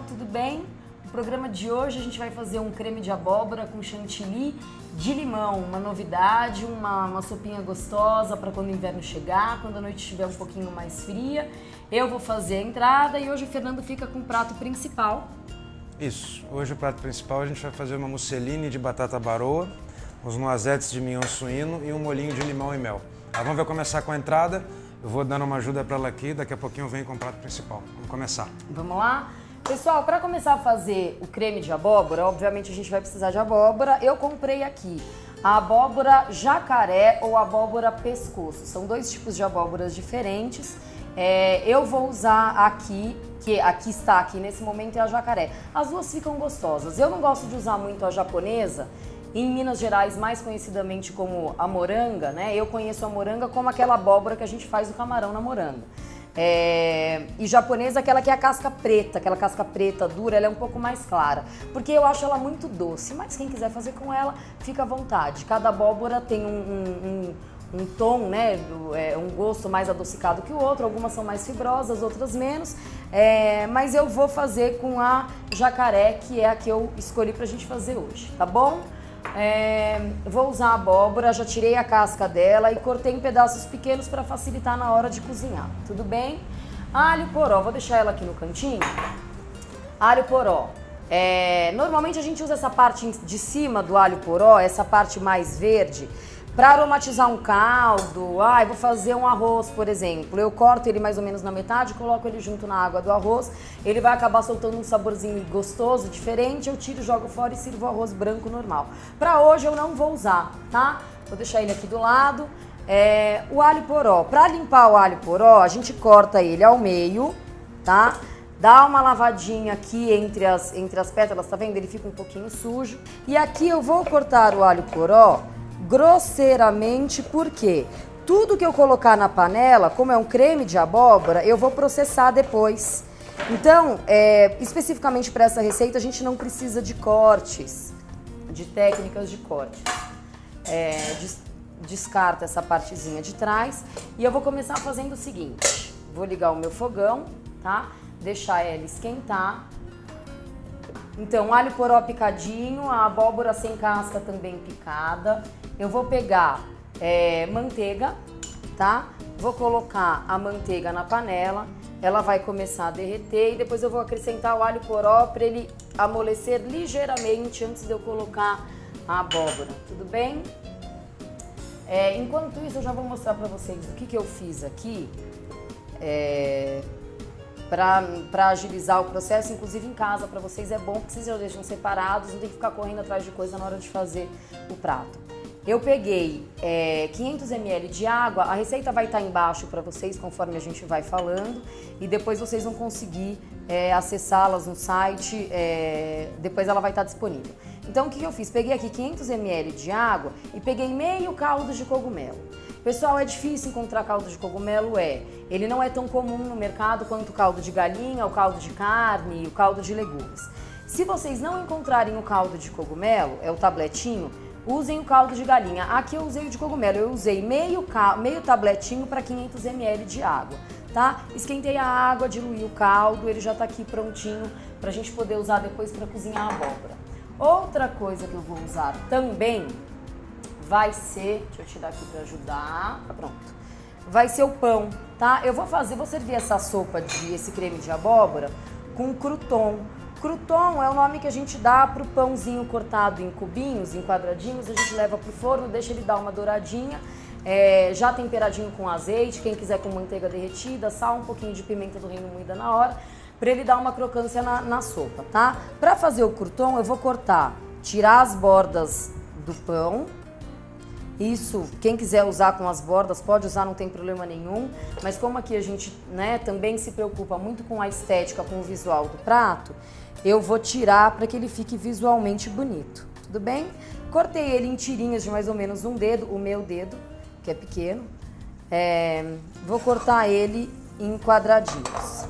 pessoal, tudo bem? No programa de hoje a gente vai fazer um creme de abóbora com chantilly de limão, uma novidade, uma sopinha gostosa para quando o inverno chegar, quando a noite estiver um pouquinho mais fria. Eu vou fazer a entrada e hoje o Fernando fica com o prato principal. Isso, hoje o prato principal a gente vai fazer uma musseline de batata baroa, uns noisettes de mignon suíno e um molhinho de limão e mel. Vamos ver começar com a entrada. Eu vou dando uma ajuda para ela aqui, daqui a pouquinho eu venho com o prato principal. Vamos começar. Vamos lá? Pessoal, para começar a fazer o creme de abóbora, obviamente a gente vai precisar de abóbora. Eu comprei aqui a abóbora jacaré ou abóbora pescoço. São dois tipos de abóboras diferentes. Eu vou usar aqui, que aqui está aqui nesse momento, é a jacaré. As duas ficam gostosas. Eu não gosto de usar muito a japonesa. Em Minas Gerais, mais conhecidamente como a moranga, né? Eu conheço a moranga como aquela abóbora que a gente faz o camarão na moranga. E japonesa, aquela que é a casca preta, aquela casca preta dura, ela é um pouco mais clara, porque eu acho ela muito doce, mas quem quiser fazer com ela, fica à vontade. Cada abóbora tem um tom, né, um gosto mais adocicado que o outro, algumas são mais fibrosas, outras menos, mas eu vou fazer com a jacaré, que é a que eu escolhi pra gente fazer hoje, tá bom? Vou usar a abóbora, já tirei a casca dela e cortei em pedaços pequenos para facilitar na hora de cozinhar, tudo bem? Alho poró, vou deixar ela aqui no cantinho. Alho poró, normalmente a gente usa essa parte de cima do alho poró, essa parte mais verde, para aromatizar um caldo. Vou fazer um arroz, por exemplo. Eu corto ele mais ou menos na metade, coloco ele junto na água do arroz. Ele vai acabar soltando um saborzinho gostoso, diferente. Eu tiro, jogo fora e sirvo o arroz branco normal. Para hoje eu não vou usar, tá? Vou deixar ele aqui do lado. O alho poró. Para limpar o alho poró, a gente corta ele ao meio, tá? Dá uma lavadinha aqui entre as pétalas, tá vendo? Ele fica um pouquinho sujo. E aqui eu vou cortar o alho poró grosseiramente, porque tudo que eu colocar na panela, como é um creme de abóbora, eu vou processar depois. Então, especificamente para essa receita, a gente não precisa de cortes, de técnicas de corte. Descarta essa partezinha de trás e eu vou começar fazendo o seguinte. Vou ligar o meu fogão, tá? Deixar ela esquentar. Então, alho poró picadinho, a abóbora sem casca também picada. Eu vou pegar manteiga, tá? Vou colocar a manteiga na panela, ela vai começar a derreter e depois eu vou acrescentar o alho poró para ele amolecer ligeiramente antes de eu colocar a abóbora, tudo bem? Enquanto isso, eu já vou mostrar para vocês o que eu fiz aqui para agilizar o processo, inclusive em casa, para vocês é bom, porque vocês já deixam separados, não tem que ficar correndo atrás de coisa na hora de fazer o prato. Eu peguei 500 ml de água, a receita vai estar embaixo para vocês conforme a gente vai falando e depois vocês vão conseguir acessá-las no site, depois ela vai estar disponível. Então o que eu fiz? Peguei aqui 500 ml de água e peguei meio caldo de cogumelo. Pessoal, é difícil encontrar caldo de cogumelo, ele não é tão comum no mercado quanto o caldo de galinha, o caldo de carne, o caldo de legumes. Se vocês não encontrarem o caldo de cogumelo, o tabletinho, usem o caldo de galinha. Aqui eu usei o de cogumelo, eu usei meio tabletinho para 500 ml de água, tá? Esquentei a água, diluí o caldo, ele já tá aqui prontinho pra gente poder usar depois para cozinhar a abóbora. Outra coisa que eu vou usar também vai ser, deixa eu tirar aqui para ajudar, tá pronto. Vai ser o pão, tá? Eu vou servir essa sopa esse creme de abóbora com crouton. Crouton é o nome que a gente dá pro pãozinho cortado em cubinhos, em quadradinhos, a gente leva pro forno, deixa ele dar uma douradinha, já temperadinho com azeite, quem quiser com manteiga derretida, sal, um pouquinho de pimenta do reino moída na hora, para ele dar uma crocância na sopa, tá? Para fazer o crouton eu vou tirar as bordas do pão. Isso, quem quiser usar com as bordas pode usar, não tem problema nenhum, mas como aqui a gente também se preocupa muito com a estética, com o visual do prato, eu vou tirar para que ele fique visualmente bonito, tudo bem? Cortei ele em tirinhas de mais ou menos um dedo, o meu dedo, que é pequeno, vou cortar ele em quadradinhos,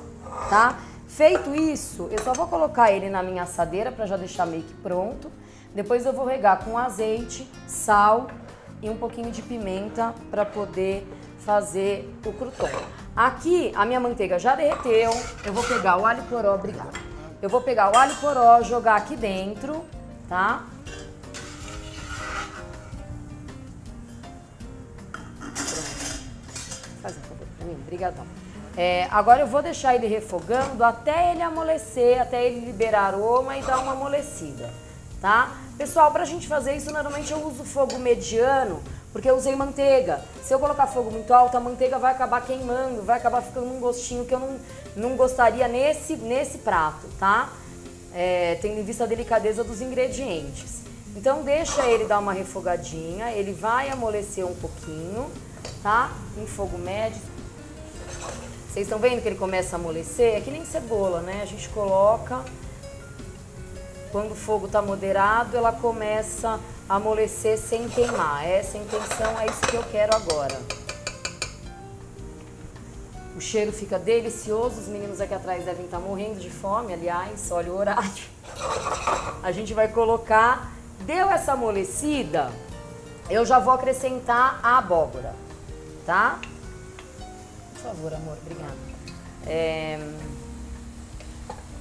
tá? Feito isso, eu só vou colocar ele na minha assadeira para já deixar meio que pronto, depois eu vou regar com azeite, sal e um pouquinho de pimenta para poder fazer o crouton. Aqui a minha manteiga já derreteu, eu vou pegar o alho poró, obrigada. eu vou pegar o alho poró, jogar aqui dentro, tá? Faz um favor pra mim, brigadão. Agora eu vou deixar ele refogando até ele amolecer, até ele liberar aroma e dar uma amolecida, tá? Pessoal, pra gente fazer isso, normalmente eu uso fogo mediano, porque eu usei manteiga. Se eu colocar fogo muito alto, a manteiga vai acabar queimando, vai acabar ficando um gostinho que eu não gostaria nesse prato, tá? Tendo em vista a delicadeza dos ingredientes. Então deixa ele dar uma refogadinha, ele vai amolecer um pouquinho, tá? Em fogo médio. Vocês estão vendo que ele começa a amolecer? É que nem cebola, né? A gente coloca, quando o fogo tá moderado, ela começa a amolecer sem queimar. Essa é a intenção, é isso que eu quero agora. O cheiro fica delicioso, os meninos aqui atrás devem estar morrendo de fome, aliás, olha o horário. A gente vai colocar, deu essa amolecida, eu já vou acrescentar a abóbora, tá? Por favor, amor, obrigada.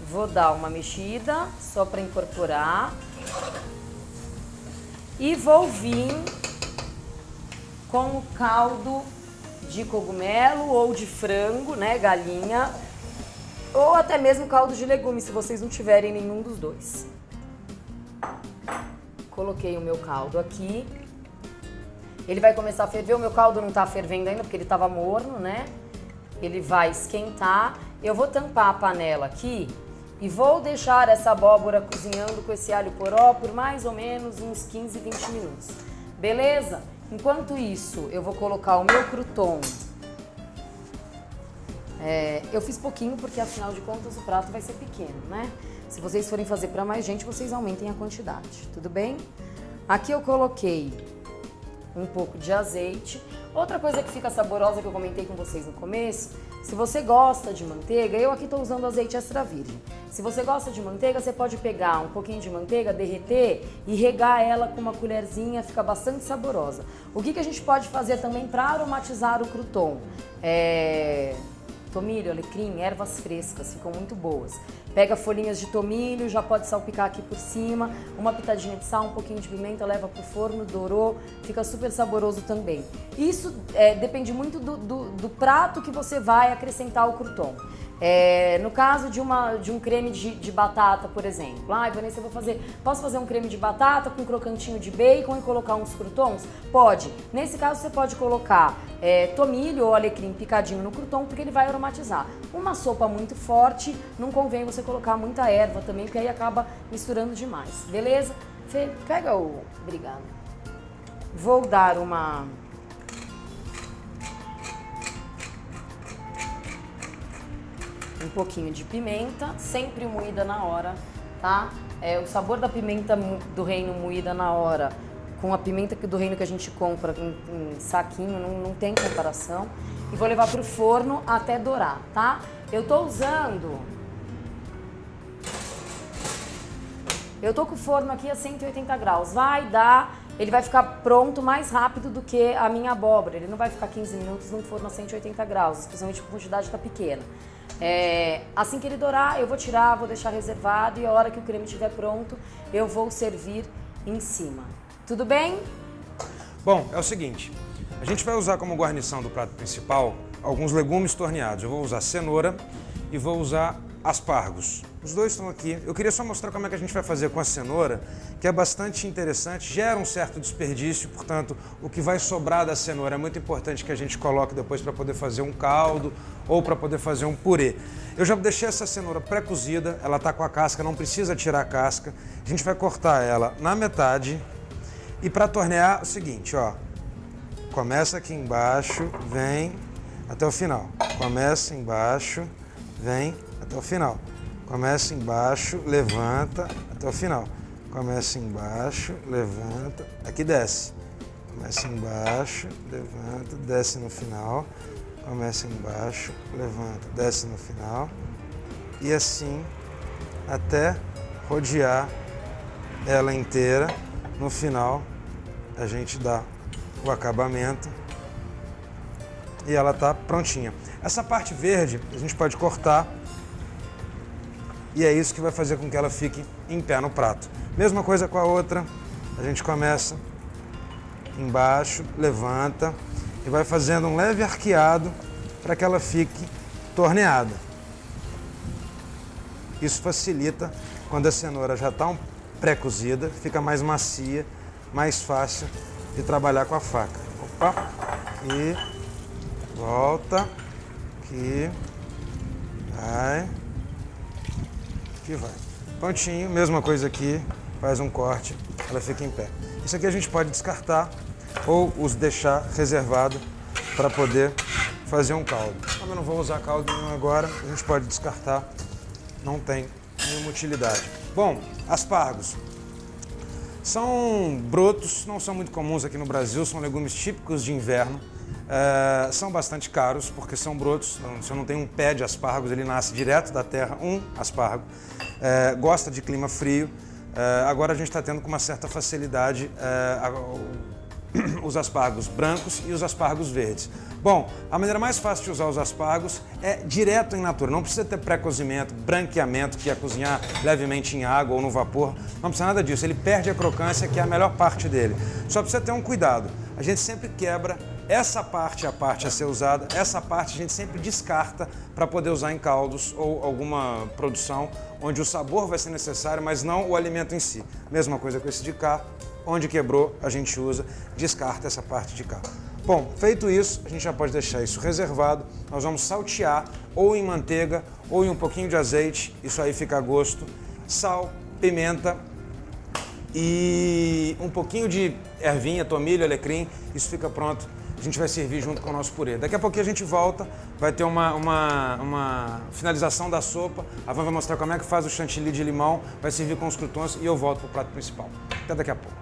Vou dar uma mexida, só para incorporar. E vou vir com o caldo de cogumelo ou de frango, né, galinha, ou até mesmo caldo de legumes, se vocês não tiverem nenhum dos dois. Coloquei o meu caldo aqui. Ele vai começar a ferver, o meu caldo não tá fervendo ainda porque ele tava morno, né? Ele vai esquentar. Eu vou tampar a panela aqui e vou deixar essa abóbora cozinhando com esse alho poró por mais ou menos uns 15, 20 minutos. Beleza? Enquanto isso, eu vou colocar o meu crouton. Eu fiz pouquinho porque, afinal de contas, o prato vai ser pequeno, né? Se vocês forem fazer para mais gente, vocês aumentem a quantidade, tudo bem? Aqui eu coloquei um pouco de azeite. Outra coisa que fica saborosa que eu comentei com vocês no começo, se você gosta de manteiga, eu aqui estou usando azeite extra virgem. Se você gosta de manteiga, você pode pegar um pouquinho de manteiga, derreter e regar ela com uma colherzinha, fica bastante saborosa. O que a gente pode fazer também para aromatizar o crouton? Tomilho, alecrim, ervas frescas, ficam muito boas. Pega folhinhas de tomilho, já pode salpicar aqui por cima, uma pitadinha de sal, um pouquinho de pimenta, leva pro forno, dourou, fica super saboroso também. Isso depende muito do prato que você vai acrescentar o crouton. No caso de um creme de batata, por exemplo. Vanessa, posso fazer um creme de batata com um crocantinho de bacon e colocar uns croutons? Pode. Nesse caso, você pode colocar tomilho ou alecrim picadinho no crouton, porque ele vai aromatizar. Uma sopa muito forte, não convém você colocar muita erva também, porque aí acaba misturando demais. Beleza? Fê, pega o... Obrigada. Vou dar um pouquinho de pimenta, sempre moída na hora, tá? O sabor da pimenta do reino moída na hora com a pimenta do reino que a gente compra em saquinho, não tem comparação. E vou levar pro forno até dourar, tá? Eu tô com o forno aqui a 180 graus, ele vai ficar pronto mais rápido do que a minha abóbora, ele não vai ficar 15 minutos num forno a 180 graus, especialmente porque a quantidade tá pequena. Assim que ele dourar, eu vou tirar, vou deixar reservado e a hora que o creme estiver pronto, eu vou servir em cima. Tudo bem? Bom, é o seguinte, a gente vai usar como guarnição do prato principal alguns legumes torneados. Eu vou usar cenoura e vou usar aspargos. Os dois estão aqui. Eu queria só mostrar como é que a gente vai fazer com a cenoura, que é bastante interessante, gera um certo desperdício, portanto, o que vai sobrar da cenoura é muito importante que a gente coloque depois para poder fazer um caldo ou para poder fazer um purê. Eu já deixei essa cenoura pré-cozida, ela está com a casca, não precisa tirar a casca. A gente vai cortar ela na metade e para tornear é o seguinte, ó, começa aqui embaixo, vem até o final. Começa embaixo, vem até o final. Começa embaixo, levanta até o final. Começa embaixo, levanta, aqui desce. Começa embaixo, levanta, desce no final. Começa embaixo, levanta, desce no final. E assim até rodear ela inteira. No final a gente dá o acabamento e ela tá prontinha. Essa parte verde a gente pode cortar e é isso que vai fazer com que ela fique em pé no prato. Mesma coisa com a outra, a gente começa embaixo, levanta e vai fazendo um leve arqueado para que ela fique torneada. Isso facilita quando a cenoura já está pré-cozida, fica mais macia, mais fácil de trabalhar com a faca. Opa, aqui, volta, aqui, vai, aqui vai. Prontinho, mesma coisa aqui, faz um corte, ela fica em pé. Isso aqui a gente pode descartar ou os deixar reservado para poder fazer um caldo. Como eu não vou usar caldo nenhum agora, a gente pode descartar, não tem nenhuma utilidade. Bom, aspargos. São brotos, não são muito comuns aqui no Brasil, são legumes típicos de inverno. São bastante caros, porque são brotos, você não tem um pé de aspargos, ele nasce direto da terra, um aspargo. Gosta de clima frio. Agora a gente está tendo com uma certa facilidade os aspargos brancos e os aspargos verdes. Bom, a maneira mais fácil de usar os aspargos é direto em natura. Não precisa ter pré-cozimento, branqueamento, que é cozinhar levemente em água ou no vapor. Não precisa nada disso. Ele perde a crocância, que é a melhor parte dele. Só precisa ter um cuidado. A gente sempre quebra essa parte, a parte a ser usada. Essa parte a gente sempre descarta para poder usar em caldos ou alguma produção onde o sabor vai ser necessário, mas não o alimento em si. Mesma coisa com esse de cá. Onde quebrou, a gente usa, descarta essa parte de cá. Bom, feito isso, a gente já pode deixar isso reservado. Nós vamos saltear ou em manteiga ou em um pouquinho de azeite, isso aí fica a gosto. Sal, pimenta e um pouquinho de ervinha, tomilho, alecrim, isso fica pronto. A gente vai servir junto com o nosso purê. Daqui a pouquinho a gente volta, vai ter uma finalização da sopa. A Van vai mostrar como é que faz o chantilly de limão, vai servir com os croutons e eu volto para o prato principal. Até daqui a pouco.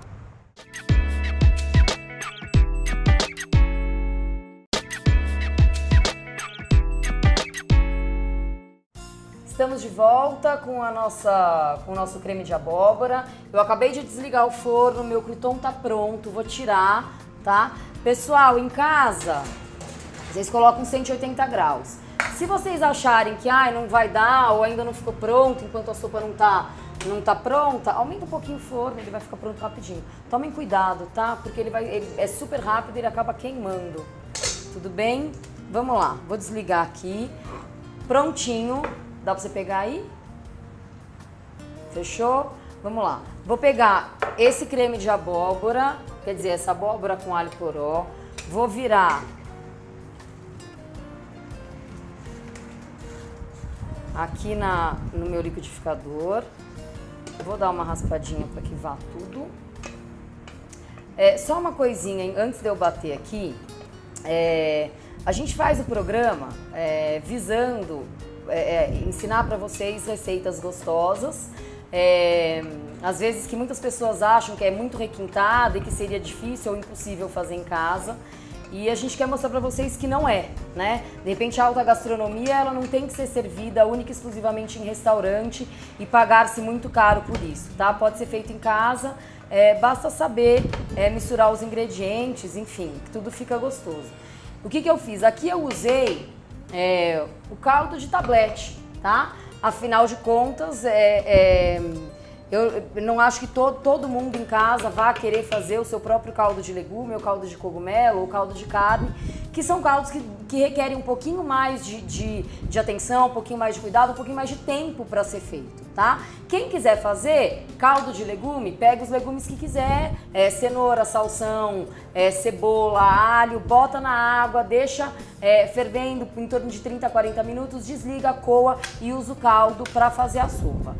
Estamos de volta com o nosso creme de abóbora. Eu acabei de desligar o forno, meu crouton tá pronto, vou tirar, tá? Pessoal, em casa, vocês colocam 180 graus. Se vocês acharem que não vai dar ou ainda não ficou pronto, enquanto a sopa não tá pronta, aumenta um pouquinho o forno, ele vai ficar pronto rapidinho. Tomem cuidado, tá? Porque ele é super rápido e ele acaba queimando. Tudo bem? Vamos lá, vou desligar aqui. Prontinho. Dá pra você pegar aí? Fechou? Vamos lá. Vou pegar esse creme de abóbora, quer dizer, essa abóbora com alho poró. Vou virar aqui no meu liquidificador. Vou dar uma raspadinha para que vá tudo. Só uma coisinha, antes de eu bater aqui, a gente faz o programa visando ensinar para vocês receitas gostosas. Às vezes que muitas pessoas acham que é muito requintado e que seria difícil ou impossível fazer em casa. E a gente quer mostrar para vocês que não é, né? De repente a alta gastronomia ela não tem que ser servida única e exclusivamente em restaurante e pagar-se muito caro por isso, tá? Pode ser feito em casa, basta saber misturar os ingredientes, enfim, que tudo fica gostoso. O que eu fiz? Aqui eu usei o caldo de tablete, tá? Afinal de contas, eu não acho que todo mundo em casa vá querer fazer o seu próprio caldo de legume, ou caldo de cogumelo, ou caldo de carne, que são caldos que requerem um pouquinho mais de atenção, um pouquinho mais de cuidado, um pouquinho mais de tempo para ser feito, tá? Quem quiser fazer caldo de legume, pega os legumes que quiser, cenoura, salsão, cebola, alho, bota na água, deixa fervendo em torno de 30 a 40 minutos, desliga, coa e usa o caldo para fazer a sopa.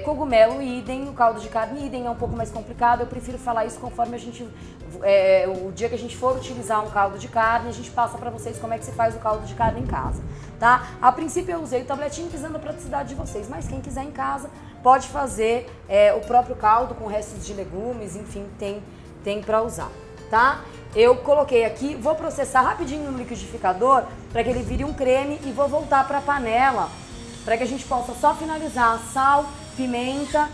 Cogumelo, idem, o caldo de carne, idem, é um pouco mais complicado, eu prefiro falar isso conforme a gente, o dia que a gente for utilizar um caldo de carne, a gente passa para vocês como é que se faz o caldo de carne em casa, tá? A princípio eu usei o tabletinho visando a praticidade de vocês, mas quem quiser em casa pode fazer o próprio caldo com restos de legumes, enfim, tem para usar, tá? Eu coloquei aqui, vou processar rapidinho no liquidificador para que ele vire um creme e vou voltar para a panela para que a gente possa só finalizar sal, pimenta.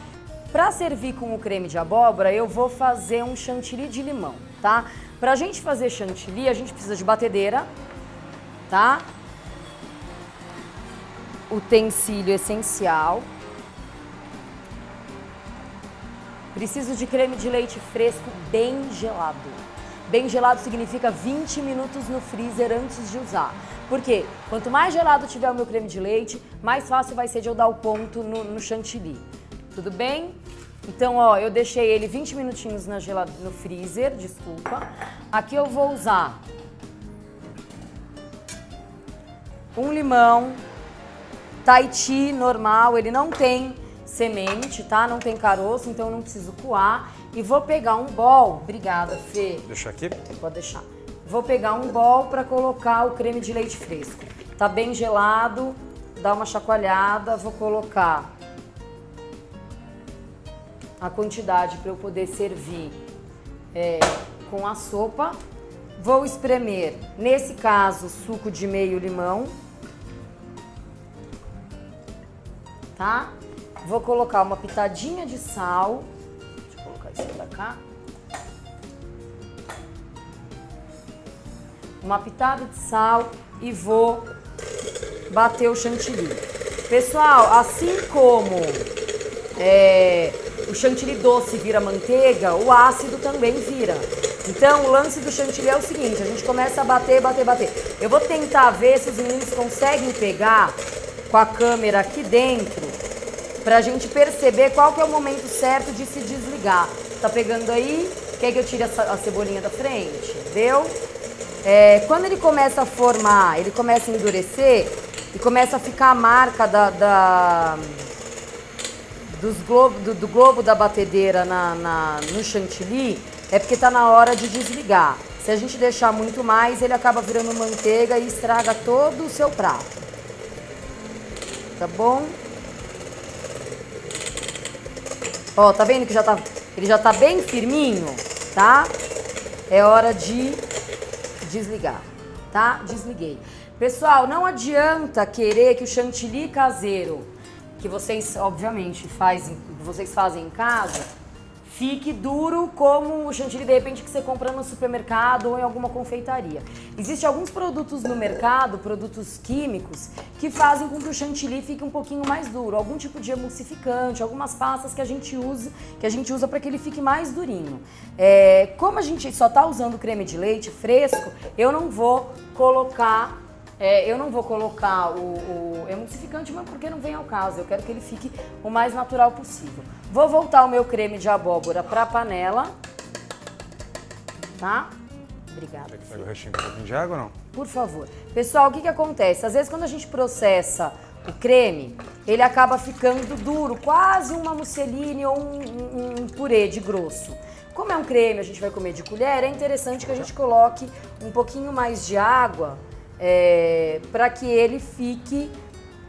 Para servir com o creme de abóbora, eu vou fazer um chantilly de limão, tá? Pra gente fazer chantilly, a gente precisa de batedeira, tá? Utensílio essencial, Preciso de creme de leite fresco bem gelado. Bem gelado significa 20 minutos no freezer antes de usar. Por quê? Quanto mais gelado tiver o meu creme de leite, mais fácil vai ser de eu dar o ponto no chantilly. Tudo bem? Então, ó, eu deixei ele 20 minutinhos no freezer, desculpa. Aqui eu vou usar um limão Tahiti normal, ele não tem semente, tá? Não tem caroço, então eu não preciso coar. E vou pegar um bol, obrigada, Fê. Deixa aqui? Pode deixar. Vou pegar um bol para colocar o creme de leite fresco. Tá bem gelado, dá uma chacoalhada, vou colocar a quantidade para eu poder servir com a sopa. Vou espremer, nesse caso, suco de meio limão, tá? Vou colocar uma pitadinha de sal. Deixa eu colocar isso pra cá. Uma pitada de sal e vou bater o chantilly. Pessoal, assim como o chantilly doce vira manteiga, o ácido também vira. Então, o lance do chantilly é o seguinte, a gente começa a bater, bater, bater. Eu vou tentar ver se os meninos conseguem pegar com a câmera aqui dentro, pra gente perceber qual que é o momento certo de se desligar. Tá pegando aí? Quer que eu tire a cebolinha da frente? Deu? Quando ele começa a formar, ele começa a endurecer e começa a ficar a marca do globo da batedeira no chantilly, é porque tá na hora de desligar. Se a gente deixar muito mais, ele acaba virando manteiga e estraga todo o seu prato. Tá bom? Ó, tá vendo que ele já tá bem firminho, tá? É hora de desligar, tá? Desliguei. Pessoal, não adianta querer que o chantilly caseiro, que vocês, obviamente, fazem em casa, fique duro como o chantilly, de repente, que você compra no supermercado ou em alguma confeitaria. Existem alguns produtos no mercado, produtos químicos, que fazem com que o chantilly fique um pouquinho mais duro. Algum tipo de emulsificante, algumas pastas que a gente usa para que ele fique mais durinho. Como a gente só está usando creme de leite fresco, eu não vou colocar o emulsificante, mas porque não vem ao caso. Eu quero que ele fique o mais natural possível. Vou voltar o meu creme de abóbora para a panela, tá? Obrigada. Quer que pegue o restinho com um pouquinho de água ou não? Por favor. Pessoal, o que acontece? Às vezes quando a gente processa o creme, ele acaba ficando duro, quase uma musseline ou um purê de grosso. Como é um creme, a gente vai comer de colher, é interessante que a gente coloque um pouquinho mais de água para que ele fique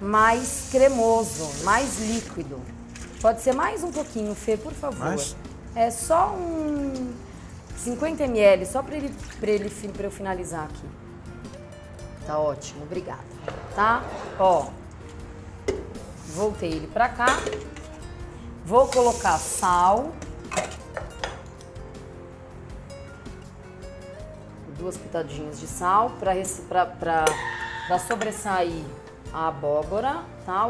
mais cremoso, mais líquido. Pode ser mais um pouquinho, Fê, por favor. Mais? É só 50 ml, só para eu finalizar aqui. Tá ótimo, obrigada. Tá? Ó, voltei ele para cá. Vou colocar sal. 2 pitadinhas de sal para sobressair a abóbora, tá?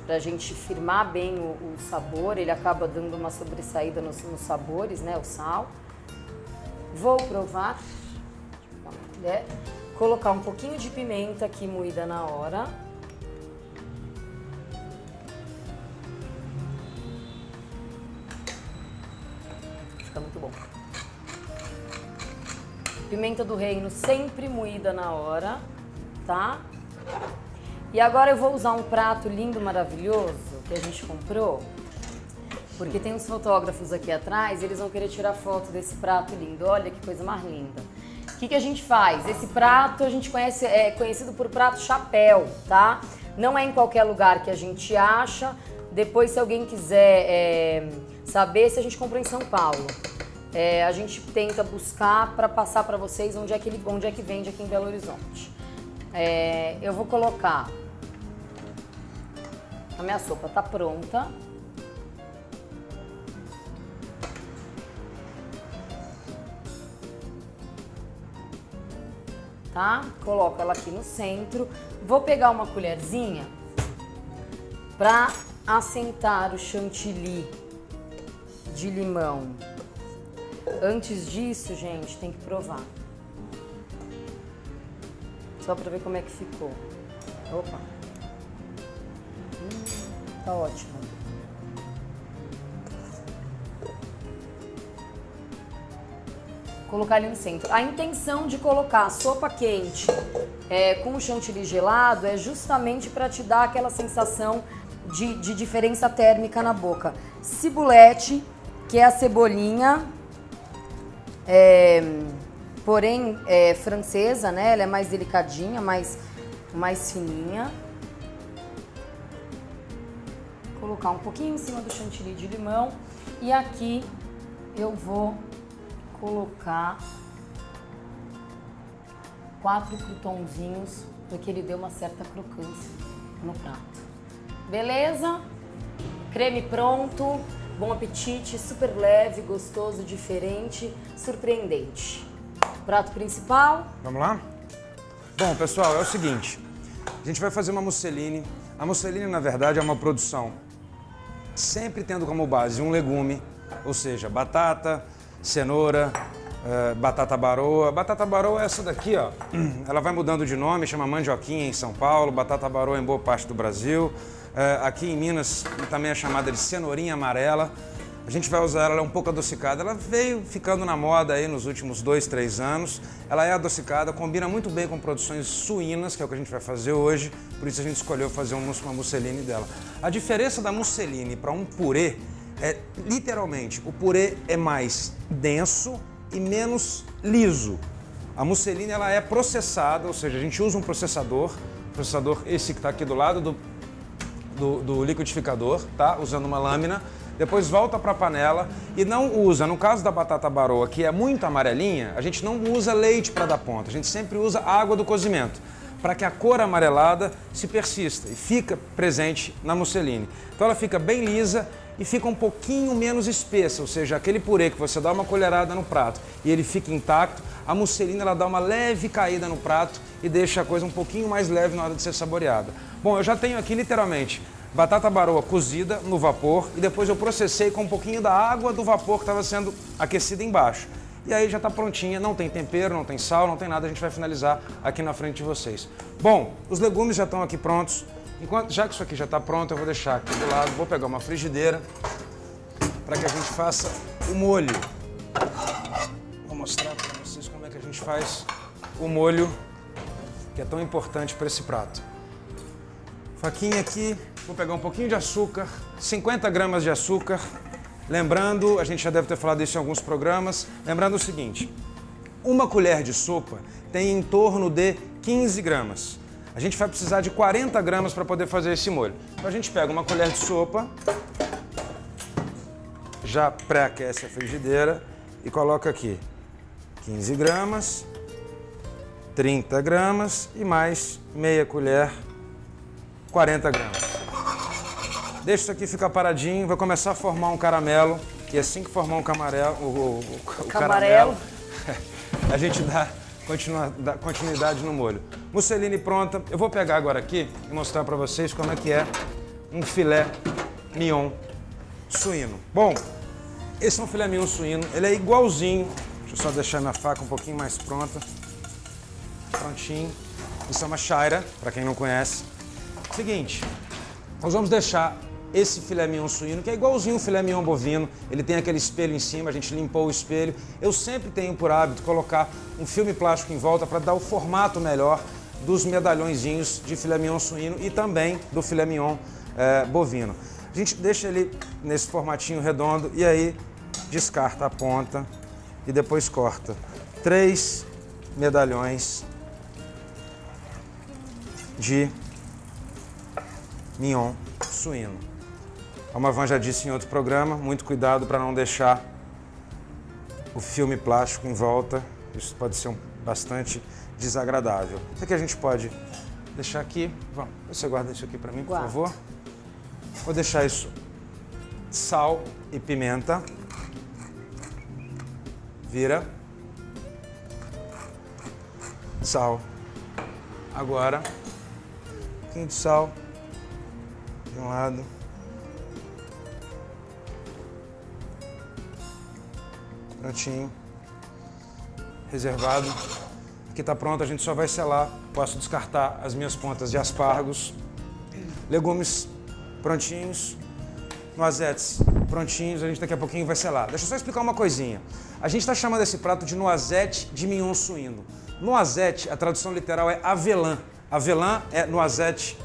Pra gente firmar bem o sabor, ele acaba dando uma sobressaída nos sabores, né? O sal. Vou provar, colocar um pouquinho de pimenta aqui moída na hora. Fica muito bom. Pimenta do reino sempre moída na hora, tá? E agora eu vou usar um prato lindo, maravilhoso, que a gente comprou, porque tem uns fotógrafos aqui atrás, eles vão querer tirar foto desse prato lindo. Olha que coisa mais linda. O que a gente faz? Esse prato a gente é conhecido por prato chapéu, tá? Não é em qualquer lugar que a gente acha. Depois, se alguém quiser saber, se a gente comprou em São Paulo. A gente tenta buscar para passar para vocês onde é que vende aqui em Belo Horizonte. Eu vou colocar, a minha sopa tá pronta. Tá? Coloco ela aqui no centro. Vou pegar uma colherzinha para assentar o chantilly de limão. Antes disso, gente, tem que provar. Só pra ver como é que ficou. Opa! Tá ótimo. Colocar ali no centro. A intenção de colocar a sopa quente com o chantilly gelado é justamente para te dar aquela sensação de diferença térmica na boca. Ciboulette, que é a cebolinha, porém francesa, né? Ela é mais delicadinha, mais fininha. Colocar um pouquinho em cima do chantilly de limão. E aqui eu vou colocar 4 croutonzinhos, porque ele deu uma certa crocância no prato. Beleza? Creme pronto, bom apetite, super leve, gostoso, diferente, surpreendente. Prato principal. Vamos lá? Bom, pessoal, é o seguinte. A gente vai fazer uma musseline. A musseline, na verdade, é uma produção sempre tendo como base um legume, ou seja, batata, cenoura, batata baroa. Batata baroa é essa daqui, ó. Ela vai mudando de nome, chama mandioquinha em São Paulo, batata baroa em boa parte do Brasil. Aqui em Minas também é chamada de cenourinha amarela. A gente vai usar ela é um pouco adocicada. Ela veio ficando na moda aí nos últimos 2, 3 anos. Ela é adocicada, combina muito bem com produções suínas, que é o que a gente vai fazer hoje. Por isso a gente escolheu fazer uma musseline dela. A diferença da musseline para um purê é, literalmente, o purê é mais denso e menos liso. A musseline ela é processada, ou seja, a gente usa um processador esse que está aqui do lado do liquidificador, tá? Usando uma lâmina. Depois volta para a panela e não usa, no caso da batata baroa, que é muito amarelinha, a gente não usa leite para dar ponta, a gente sempre usa água do cozimento, para que a cor amarelada se persista e fica presente na musseline. Então ela fica bem lisa e fica um pouquinho menos espessa, ou seja, aquele purê que você dá uma colherada no prato e ele fica intacto, a musseline ela dá uma leve caída no prato e deixa a coisa um pouquinho mais leve na hora de ser saboreada. Bom, eu já tenho aqui literalmente batata baroa cozida no vapor e depois eu processei com um pouquinho da água do vapor que estava sendo aquecida embaixo. E aí já está prontinha, não tem tempero, não tem sal, não tem nada, a gente vai finalizar aqui na frente de vocês. Bom, os legumes já estão aqui prontos. Já que isso aqui já está pronto, eu vou deixar aqui do lado, vou pegar uma frigideira para que a gente faça o molho. Vou mostrar para vocês como é que a gente faz o molho, que é tão importante para esse prato. Faquinha aqui, vou pegar um pouquinho de açúcar, 50 gramas de açúcar. Lembrando, a gente já deve ter falado isso em alguns programas, lembrando o seguinte, uma colher de sopa tem em torno de 15 gramas. A gente vai precisar de 40 gramas para poder fazer esse molho. Então a gente pega uma colher de sopa, já pré-aquece a frigideira e coloca aqui 15 gramas, 30 gramas e mais meia colher, 40 gramas. Deixa isso aqui ficar paradinho, vai começar a formar um caramelo, e assim que formar um caramelo, a gente dá continuidade no molho. Musseline pronta. Eu vou pegar agora aqui e mostrar para vocês como é que é um filé mignon suíno. Bom, esse é um filé mignon suíno, ele é igualzinho, deixa eu só deixar minha faca um pouquinho mais pronta, prontinho. Isso é uma chaira, para quem não conhece. Seguinte, nós vamos deixar esse filé mignon suíno, que é igualzinho o filé mignon bovino, ele tem aquele espelho em cima, a gente limpou o espelho. Eu sempre tenho por hábito colocar um filme plástico em volta para dar o formato melhor dos medalhõezinhos de filé mignon suíno e também do filé mignon bovino. A gente deixa ele nesse formatinho redondo e aí descarta a ponta e depois corta 3 medalhões de mignon suíno. Como a Van já disse em outro programa, muito cuidado para não deixar o filme plástico em volta, isso pode ser bastante desagradável. Isso aqui a gente pode deixar aqui. Vamos, você guarda isso aqui para mim, por favor. Vou deixar isso, sal e pimenta. Vira. Sal. Agora, um pouquinho de sal de um lado. prontinho, reservado. Aqui tá pronto, a gente só vai selar. Posso descartar as minhas pontas de aspargos. Legumes prontinhos, noisettes prontinhos, a gente daqui a pouquinho vai selar. Deixa eu só explicar uma coisinha. A gente está chamando esse prato de noisette de mignon suíno. Noisette, a tradução literal é avelã. Avelã é noisette,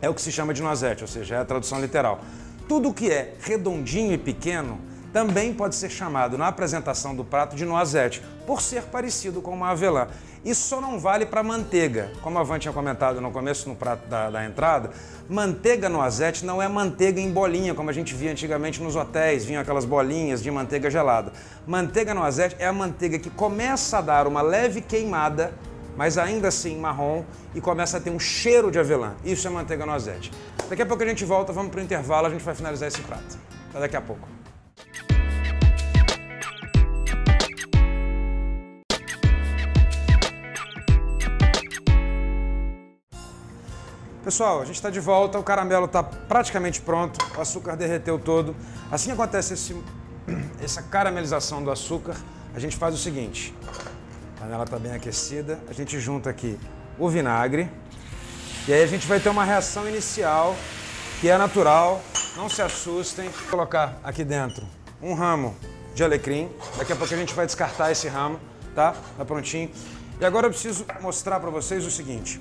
é o que se chama de noisette, ou seja, é a tradução literal. Tudo que é redondinho e pequeno também pode ser chamado na apresentação do prato de noisette, por ser parecido com uma avelã. Isso só não vale para manteiga. Como a Van tinha comentado no começo no prato da entrada, manteiga noisette não é manteiga em bolinha, como a gente via antigamente nos hotéis, vinham aquelas bolinhas de manteiga gelada. Manteiga noisette é a manteiga que começa a dar uma leve queimada, mas ainda assim marrom, e começa a ter um cheiro de avelã. Isso é manteiga noisette. Daqui a pouco a gente volta, vamos para o intervalo, a gente vai finalizar esse prato. Até daqui a pouco. Pessoal, a gente está de volta, o caramelo está praticamente pronto, o açúcar derreteu todo. Assim que acontece essa caramelização do açúcar, a gente faz o seguinte, a panela está bem aquecida, a gente junta aqui o vinagre, e aí a gente vai ter uma reação inicial, que é natural, não se assustem. Vou colocar aqui dentro um ramo de alecrim, daqui a pouco a gente vai descartar esse ramo, tá? Tá prontinho. E agora eu preciso mostrar para vocês o seguinte.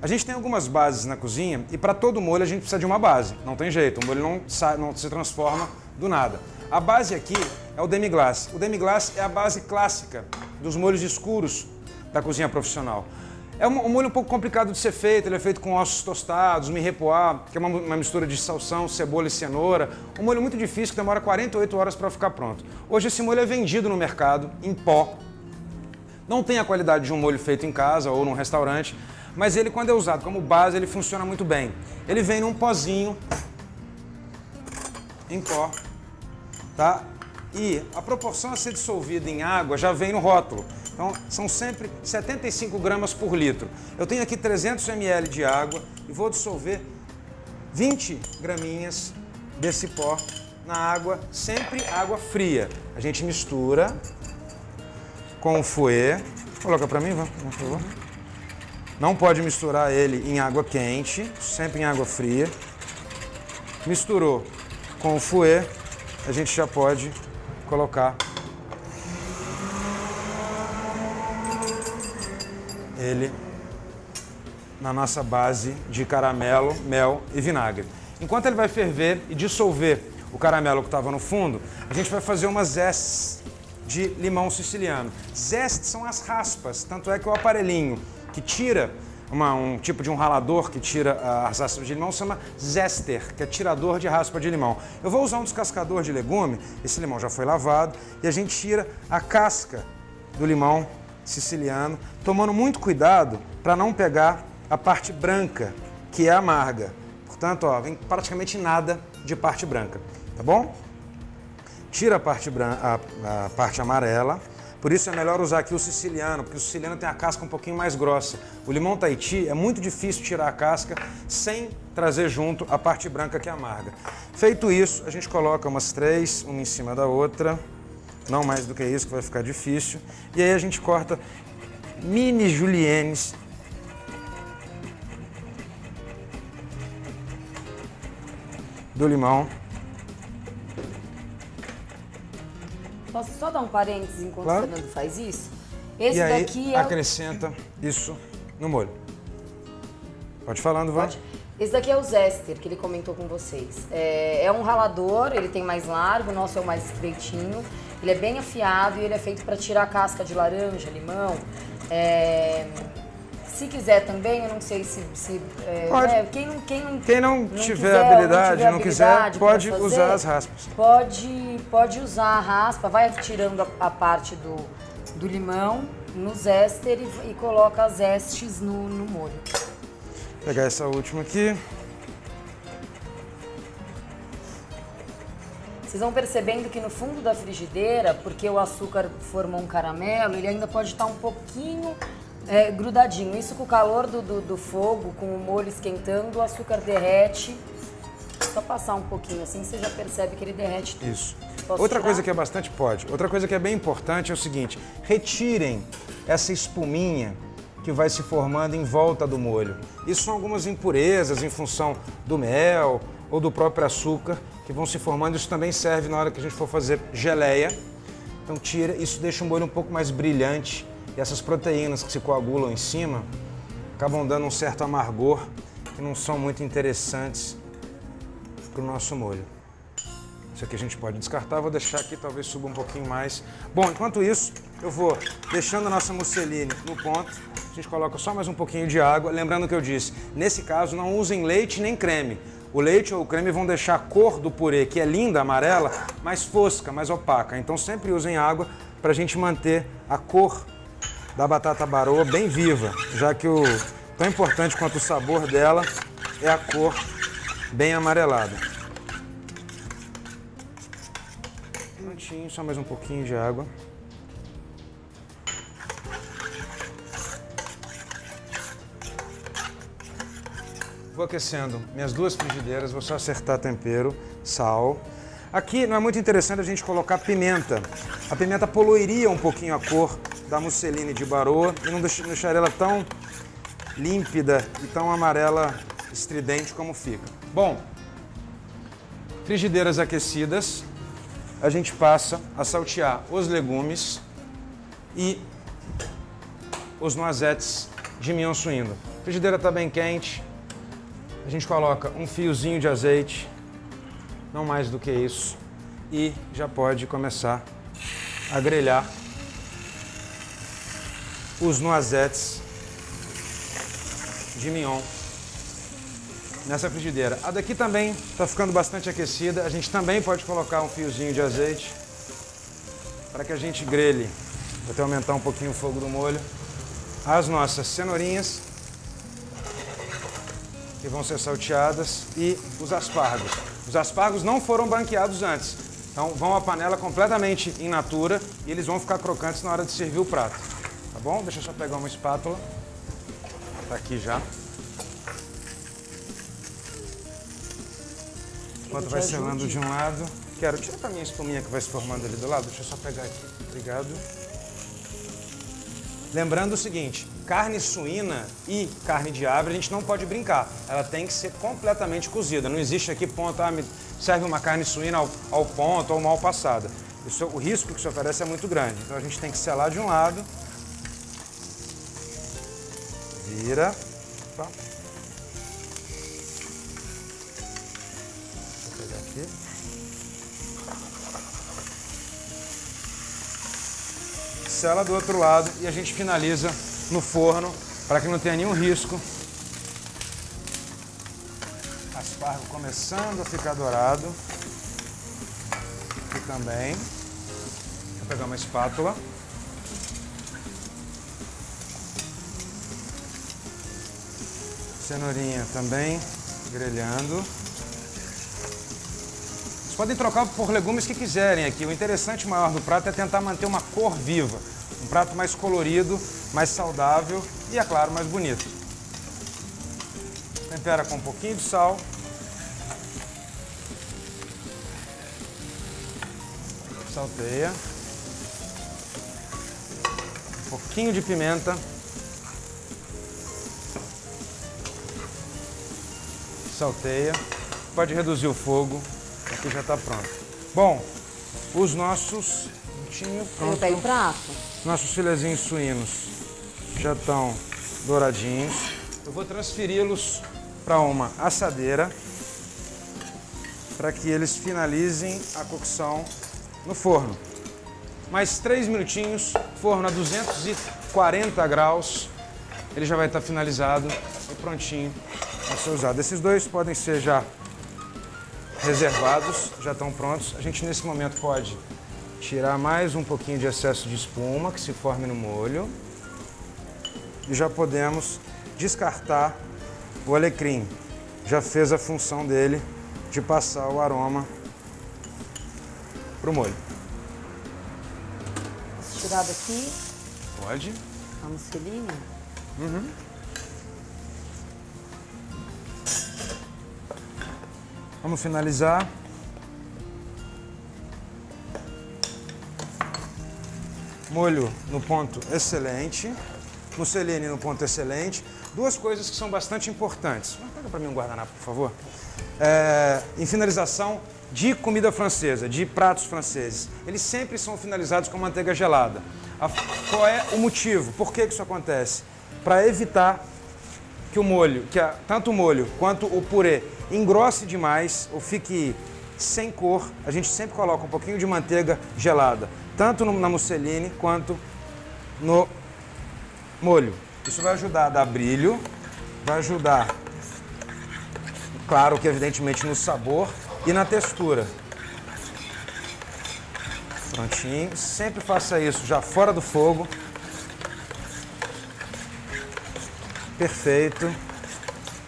A gente tem algumas bases na cozinha e para todo molho a gente precisa de uma base. Não tem jeito, o molho não se transforma do nada. A base aqui é o demi-glace. O demi-glace é a base clássica dos molhos escuros da cozinha profissional. É um molho um pouco complicado de ser feito, ele é feito com ossos tostados, mirepoix, que é uma mistura de salsão, cebola e cenoura. Um molho muito difícil que demora 48 horas para ficar pronto. Hoje esse molho é vendido no mercado em pó. Não tem a qualidade de um molho feito em casa ou num restaurante, mas ele, quando é usado como base, ele funciona muito bem. Ele vem num pozinho, em pó, tá? E a proporção a ser dissolvida em água já vem no rótulo. Então, são sempre 75 gramas por litro. Eu tenho aqui 300 ml de água e vou dissolver 20 graminhas desse pó na água, sempre água fria. A gente mistura com o fouet. Coloca para mim, por favor. Não pode misturar ele em água quente, sempre em água fria. Misturou com o fouet, a gente já pode colocar ele na nossa base de caramelo, mel e vinagre. Enquanto ele vai ferver e dissolver o caramelo que estava no fundo, a gente vai fazer umas zestes de limão siciliano. Zestes são as raspas, tanto é que o aparelhinho que tira um tipo de um ralador que tira as raspas de limão, se chama zester, que é tirador de raspa de limão. Eu vou usar um descascador de legume, esse limão já foi lavado, e a gente tira a casca do limão siciliano, tomando muito cuidado para não pegar a parte branca, que é amarga. Portanto, ó, vem praticamente nada de parte branca, tá bom? Tira a parte amarela. Por isso é melhor usar aqui o siciliano, porque o siciliano tem a casca um pouquinho mais grossa. O limão Tahiti é muito difícil tirar a casca sem trazer junto a parte branca que é amarga. Feito isso, a gente coloca umas 3, uma em cima da outra. Não mais do que isso, que vai ficar difícil. E aí a gente corta mini juliennes do limão. Posso só dar um parênteses enquanto claro. O Fernando faz isso? Esse e aí daqui é... acrescenta isso no molho. Pode falar, Van. Pode. Esse daqui é o zester, que ele comentou com vocês. É um ralador, ele tem mais largo, o nosso é o mais estreitinho. Ele é bem afiado e ele é feito para tirar a casca de laranja, limão. Se quiser também, eu não sei se pode. Quem não tiver habilidade, não quiser, pode usar as raspas. Pode usar a raspa, vai tirando a parte do limão no zester e coloca as zestes no molho. Vou pegar essa última aqui. Vocês vão percebendo que no fundo da frigideira, porque o açúcar formou um caramelo, ele ainda pode estar um pouquinho grudadinho. Isso com o calor do fogo, com o molho esquentando, o açúcar derrete. Só passar um pouquinho assim, você já percebe que ele derrete tudo. Isso. Posso Outra tirar? coisa que é bastante, pode. Outra coisa que é bem importante é o seguinte, retirem essa espuminha que vai se formando em volta do molho. Isso são algumas impurezas em função do mel ou do próprio açúcar que vão se formando. Isso também serve na hora que a gente for fazer geleia. Então tira, isso deixa o molho um pouco mais brilhante e essas proteínas que se coagulam em cima acabam dando um certo amargor que não são muito interessantes para o nosso molho. Isso aqui a gente pode descartar, vou deixar aqui, talvez suba um pouquinho mais. Bom, enquanto isso, eu vou deixando a nossa musseline no ponto. A gente coloca só mais um pouquinho de água. Lembrando que eu disse, nesse caso não usem leite nem creme. O leite ou o creme vão deixar a cor do purê, que é linda, amarela, mais fosca, mais opaca. Então sempre usem água para a gente manter a cor da batata baroa bem viva, já que o tão importante quanto o sabor dela é a cor bem amarelada. Prontinho, só mais um pouquinho de água. Vou aquecendo minhas duas frigideiras, vou só acertar tempero, sal. Aqui não é muito interessante a gente colocar pimenta. A pimenta poluiria um pouquinho a cor da musseline de baroa e não deixaria ela tão límpida e tão amarela estridente como fica. Bom, frigideiras aquecidas, a gente passa a saltear os legumes e os noisettes de mignon suíno. A frigideira está bem quente, a gente coloca um fiozinho de azeite, não mais do que isso, e já pode começar a grelhar os noisettes de mignon nessa frigideira. A daqui também está ficando bastante aquecida, a gente também pode colocar um fiozinho de azeite para que a gente grelhe, vou até aumentar um pouquinho o fogo do molho, as nossas cenourinhas que vão ser salteadas e os aspargos. Os aspargos não foram branqueados antes, então vão à panela completamente in natura e eles vão ficar crocantes na hora de servir o prato. Tá bom? Deixa eu só pegar uma espátula. Tá aqui já. Enquanto vai selando de um lado. Tira pra mim a espuminha que vai se formando ali do lado. Deixa eu só pegar aqui. Obrigado. Lembrando o seguinte, carne suína e carne de ave a gente não pode brincar. Ela tem que ser completamente cozida. Não existe aqui ponto, serve uma carne suína ao ponto ou mal passada. O risco que se oferece é muito grande. Então a gente tem que selar de um lado. Vira. Opa. Vou pegar aqui. Sela do outro lado e a gente finaliza no forno para que não tenha nenhum risco. Aspargo começando a ficar dourado. Aqui também. Vou pegar uma espátula. Cenourinha também grelhando. Vocês podem trocar por legumes que quiserem aqui. O interessante maior do prato é tentar manter uma cor viva. Um prato mais colorido, mais saudável e, é claro, mais bonito. Tempera com um pouquinho de sal. Salteia. Um pouquinho de pimenta. Salteia. Pode reduzir o fogo. Aqui já está pronto. Bom, os nossos... Eu pego o prato. Nossos filezinhos suínos já estão douradinhos. Eu vou transferi-los para uma assadeira para que eles finalizem a cocção no forno. Mais 3 minutinhos, forno a 240 graus, ele já vai estar finalizado e prontinho a ser usado. Esses dois podem ser já reservados, já estão prontos. A gente nesse momento pode tirar mais um pouquinho de excesso de espuma que se forme no molho. E já podemos descartar o alecrim. Já fez a função dele de passar o aroma para o molho. Posso tirar daqui? Pode. A musseline? Uhum. Vamos finalizar. molho no ponto excelente, musseline no ponto excelente. Duas coisas que são bastante importantes. Pega para mim um guardanapo, por favor. Em finalização de comida francesa, de pratos franceses, eles sempre são finalizados com manteiga gelada. Qual é o motivo? Por que isso acontece? Para evitar que o molho, tanto o molho quanto o purê engrosse demais ou fique sem cor, a gente sempre coloca um pouquinho de manteiga gelada, tanto na musseline quanto no molho. Isso vai ajudar a dar brilho, vai ajudar, claro que evidentemente no sabor e na textura. Prontinho, sempre faça isso já fora do fogo. Perfeito.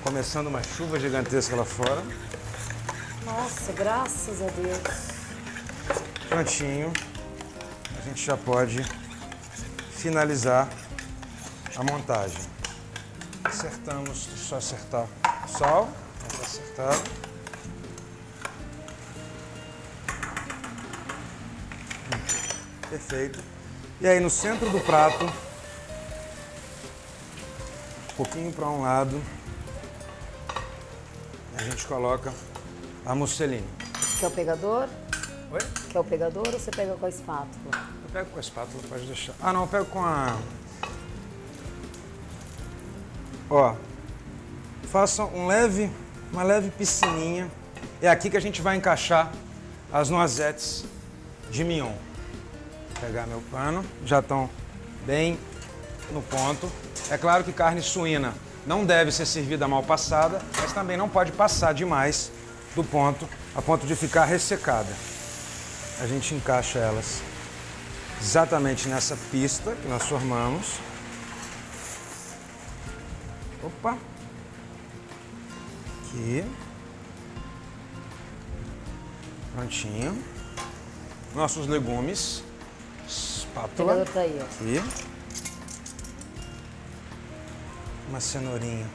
Começando uma chuva gigantesca lá fora. Nossa, graças a Deus. Prontinho. A gente já pode finalizar a montagem. Acertamos, só acertar o sal. Vamos acertar. Perfeito. E aí no centro do prato, um pouquinho para um lado, a gente coloca a musseline. Quer o pegador? Oi? Quer o pegador ou você pega com a espátula? Eu pego com a espátula, pode deixar. Ah, não, eu pego com a... Ó, faça uma leve piscininha. É aqui que a gente vai encaixar as noisettes de mignon. Vou pegar meu pano, já estão bem no ponto. É claro que carne suína não deve ser servida mal passada, mas também não pode passar demais do ponto, a ponto de ficar ressecada. A gente encaixa elas exatamente nessa pista que nós formamos. Opa! Aqui. Prontinho. Nossos legumes. Espátula. O pegador tá aí, ó. Aqui. Uma cenourinha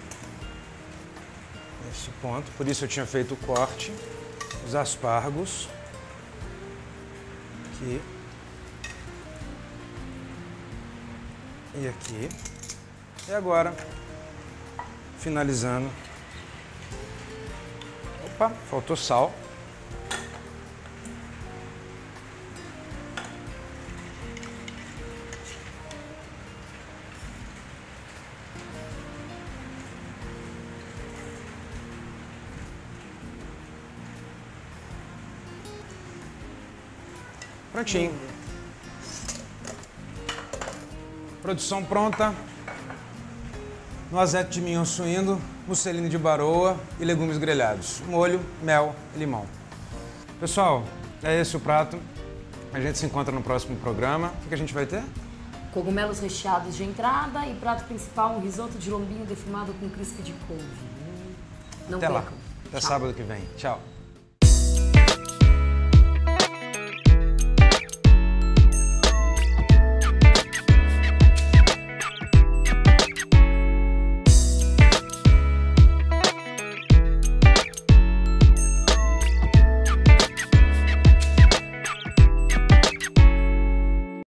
nesse ponto, por isso eu tinha feito o corte. Os aspargos. Aqui. E aqui. E agora, finalizando. Opa, faltou sal. Prontinho. Produção pronta. Noisette de mignon suíno, musseline de baroa e legumes grelhados. Molho, mel e limão. Pessoal, é esse o prato. A gente se encontra no próximo programa. O que a gente vai ter? Cogumelos recheados de entrada e prato principal, um risoto de lombinho defumado com crisp de couve. Não Até lá. percam. Até Tchau. sábado que vem. Tchau.